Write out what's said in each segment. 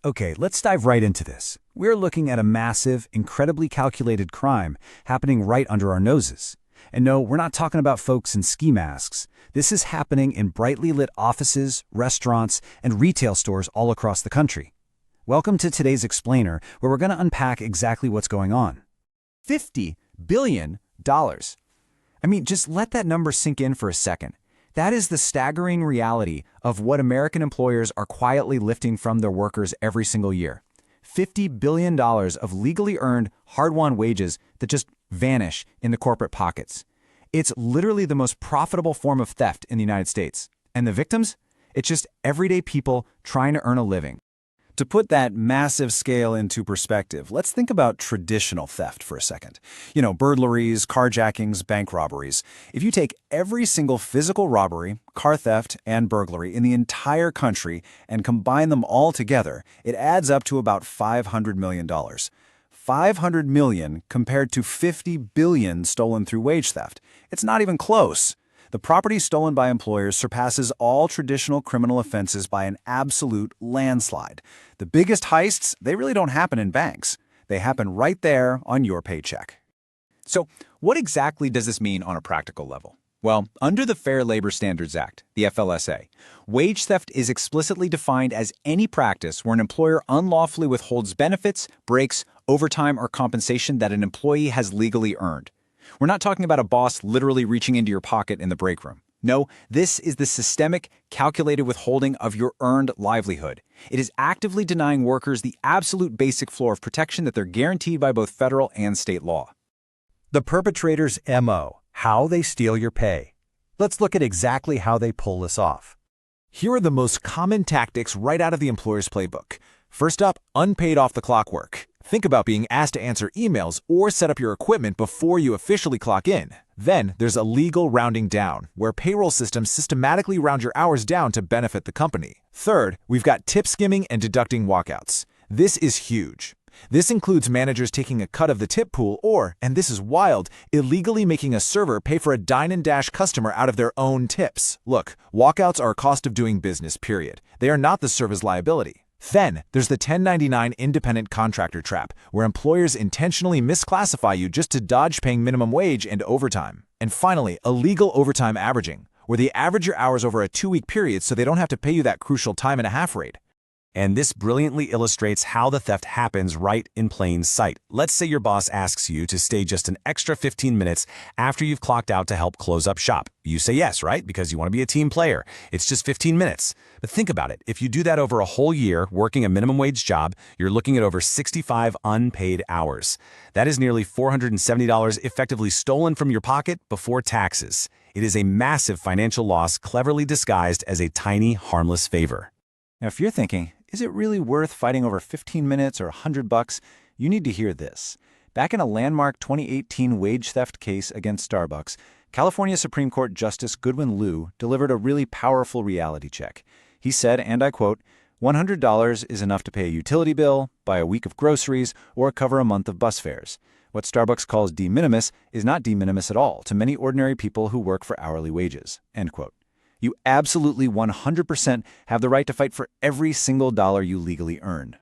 Okay, let's dive right into this. We're looking at a massive, incredibly calculated crime happening right under our noses. And no, we're not talking about folks in ski masks. This is happening in brightly lit offices, restaurants, and retail stores all across the country. Welcome to today's Explainer, where we're going to unpack exactly what's going on. $50 billion. I mean, just let that number sink in for a second. That is the staggering reality of what American employers are quietly lifting from their workers every single year. $50 billion of legally earned, hard-won wages that just vanish in the corporate pockets. It's literally the most profitable form of theft in the United States. And the victims? It's just everyday people trying to earn a living. To put that massive scale into perspective, let's think about traditional theft for a second. Burglaries, carjackings, bank robberies. If you take every single physical robbery, car theft, and burglary in the entire country and combine them all together, it adds up to about $500 million. $500 million compared to $50 billion stolen through wage theft. It's not even close. The property stolen by employers surpasses all traditional criminal offenses by an absolute landslide. The biggest heists, they really don't happen in banks. They happen right there on your paycheck. So, what exactly does this mean on a practical level? Well, under the Fair Labor Standards Act, the FLSA, wage theft is explicitly defined as any practice where an employer unlawfully withholds benefits, breaks, overtime, or compensation that an employee has legally earned. We're not talking about a boss literally reaching into your pocket in the break room. No, this is the systemic, calculated withholding of your earned livelihood. It is actively denying workers the absolute basic floor of protection that they're guaranteed by both federal and state law. The perpetrator's MO, how they steal your pay. Let's look at exactly how they pull this off. Here are the most common tactics right out of the employer's playbook. First up, unpaid off-the-clock work. Think about being asked to answer emails or set up your equipment before you officially clock in. Then there's illegal rounding down, where payroll systems systematically round your hours down to benefit the company. Third, we've got tip skimming and deducting walkouts. This is huge. This includes managers taking a cut of the tip pool or, and this is wild, illegally making a server pay for a dine-and-dash customer out of their own tips. Look, walkouts are a cost of doing business, period. They are not the server's liability. Then, there's the 1099 independent contractor trap, where employers intentionally misclassify you just to dodge paying minimum wage and overtime. And finally, illegal overtime averaging, where they average your hours over a 2-week period so they don't have to pay you that crucial time-and-a-half rate. And this brilliantly illustrates how the theft happens right in plain sight. Let's say your boss asks you to stay just an extra 15 minutes after you've clocked out to help close up shop. You say yes, right? Because you want to be a team player. It's just 15 minutes. But think about it. If you do that over a whole year working a minimum wage job, you're looking at over 65 unpaid hours. That is nearly $470 effectively stolen from your pocket before taxes. It is a massive financial loss cleverly disguised as a tiny, harmless favor. Now, if you're thinking, is it really worth fighting over 15 minutes or $100? You need to hear this. Back in a landmark 2018 wage theft case against Starbucks, California Supreme Court Justice Goodwin Liu delivered a really powerful reality check. He said, and I quote, $100 is enough to pay a utility bill, buy a week of groceries, or cover a month of bus fares. What Starbucks calls de minimis is not de minimis at all to many ordinary people who work for hourly wages, end quote. You absolutely 100% have the right to fight for every single dollar you legally earn.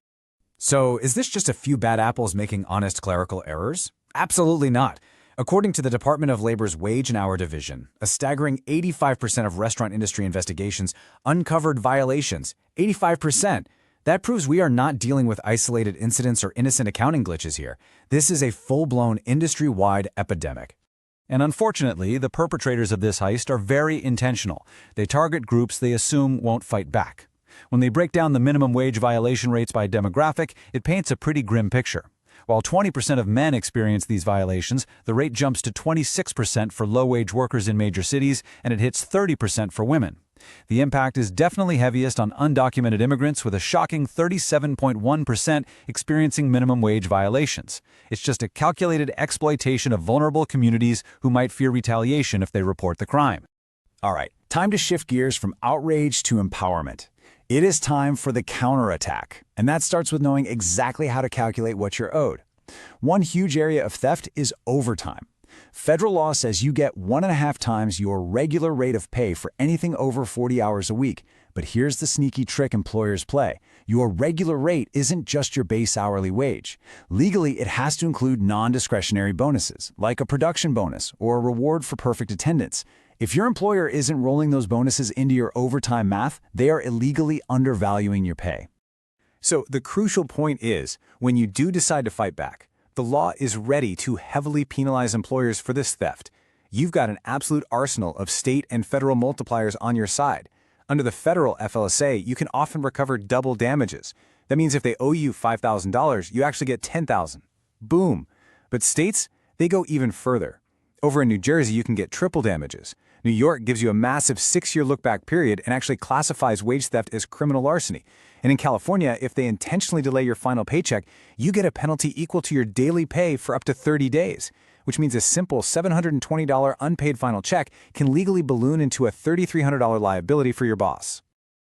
So, is this just a few bad apples making honest clerical errors? Absolutely not. According to the Department of Labor's Wage and Hour Division, a staggering 85% of restaurant industry investigations uncovered violations. 85%. That proves we are not dealing with isolated incidents or innocent accounting glitches here. This is a full-blown industry-wide epidemic. And unfortunately, the perpetrators of this heist are very intentional. They target groups they assume won't fight back. When they break down the minimum wage violation rates by demographic, it paints a pretty grim picture. While 20% of men experience these violations, the rate jumps to 26% for low-wage workers in major cities, and it hits 30% for women. The impact is definitely heaviest on undocumented immigrants, with a shocking 37.1% experiencing minimum wage violations. It's just a calculated exploitation of vulnerable communities who might fear retaliation if they report the crime. All right, time to shift gears from outrage to empowerment. It is time for the counterattack, and that starts with knowing exactly how to calculate what you're owed. One huge area of theft is overtime. Federal law says you get 1.5 times your regular rate of pay for anything over 40 hours a week. But here's the sneaky trick employers play. Your regular rate isn't just your base hourly wage. Legally, it has to include non-discretionary bonuses, like a production bonus or a reward for perfect attendance. If your employer isn't rolling those bonuses into your overtime math, they are illegally undervaluing your pay. So the crucial point is, when you do decide to fight back, the law is ready to heavily penalize employers for this theft. You've got an absolute arsenal of state and federal multipliers on your side. Under the federal FLSA, you can often recover double damages. That means if they owe you $5,000, you actually get $10,000. Boom. But states, they go even further. Over in New Jersey, you can get triple damages. New York gives you a massive 6-year look-back period and actually classifies wage theft as criminal larceny. And in California, if they intentionally delay your final paycheck, you get a penalty equal to your daily pay for up to 30 days, which means a simple $720 unpaid final check can legally balloon into a $3,300 liability for your boss.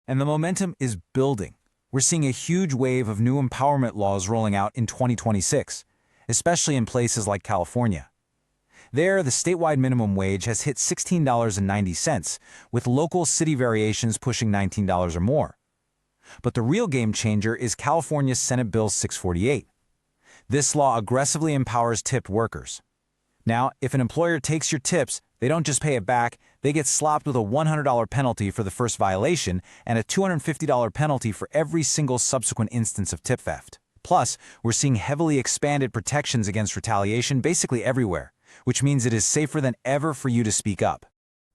And the momentum is building. We're seeing a huge wave of new empowerment laws rolling out in 2026, especially in places like California. There, the statewide minimum wage has hit $16.90, with local city variations pushing $19 or more. But the real game changer is California's Senate Bill 648. This law aggressively empowers tipped workers. Now, if an employer takes your tips, they don't just pay it back, they get slapped with a $100 penalty for the first violation and a $250 penalty for every single subsequent instance of tip theft. Plus, we're seeing heavily expanded protections against retaliation basically everywhere, which means it is safer than ever for you to speak up.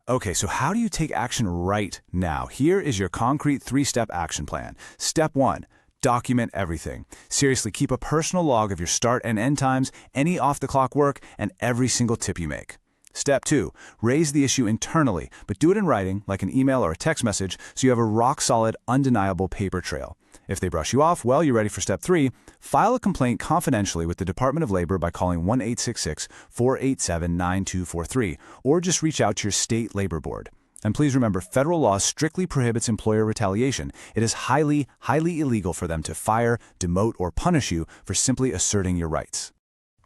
Okay, so how do you take action right now? Here is your concrete 3-step action plan. Step 1. Document everything. Seriously, keep a personal log of your start and end times, any off-the-clock work, and every single tip you make. Step 2. Raise the issue internally, but do it in writing, like an email or a text message, so you have a rock-solid, undeniable paper trail. If they brush you off, well, you're ready for Step 3. File a complaint confidentially with the Department of Labor by calling 1-866-487-9243, or just reach out to your state labor board. And please remember, federal law strictly prohibits employer retaliation. It is highly, highly illegal for them to fire, demote, or punish you for simply asserting your rights.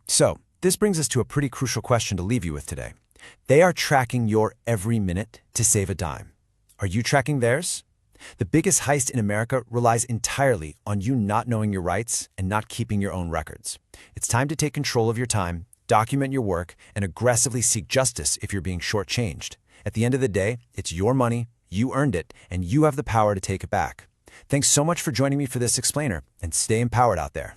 So, this brings us to a pretty crucial question to leave you with today. They are tracking your every minute to save a dime. Are you tracking theirs? The biggest heist in America relies entirely on you not knowing your rights and not keeping your own records. It's time to take control of your time, document your work, and aggressively seek justice if you're being shortchanged. At the end of the day, it's your money, you earned it, and you have the power to take it back. Thanks so much for joining me for this explainer, and stay empowered out there.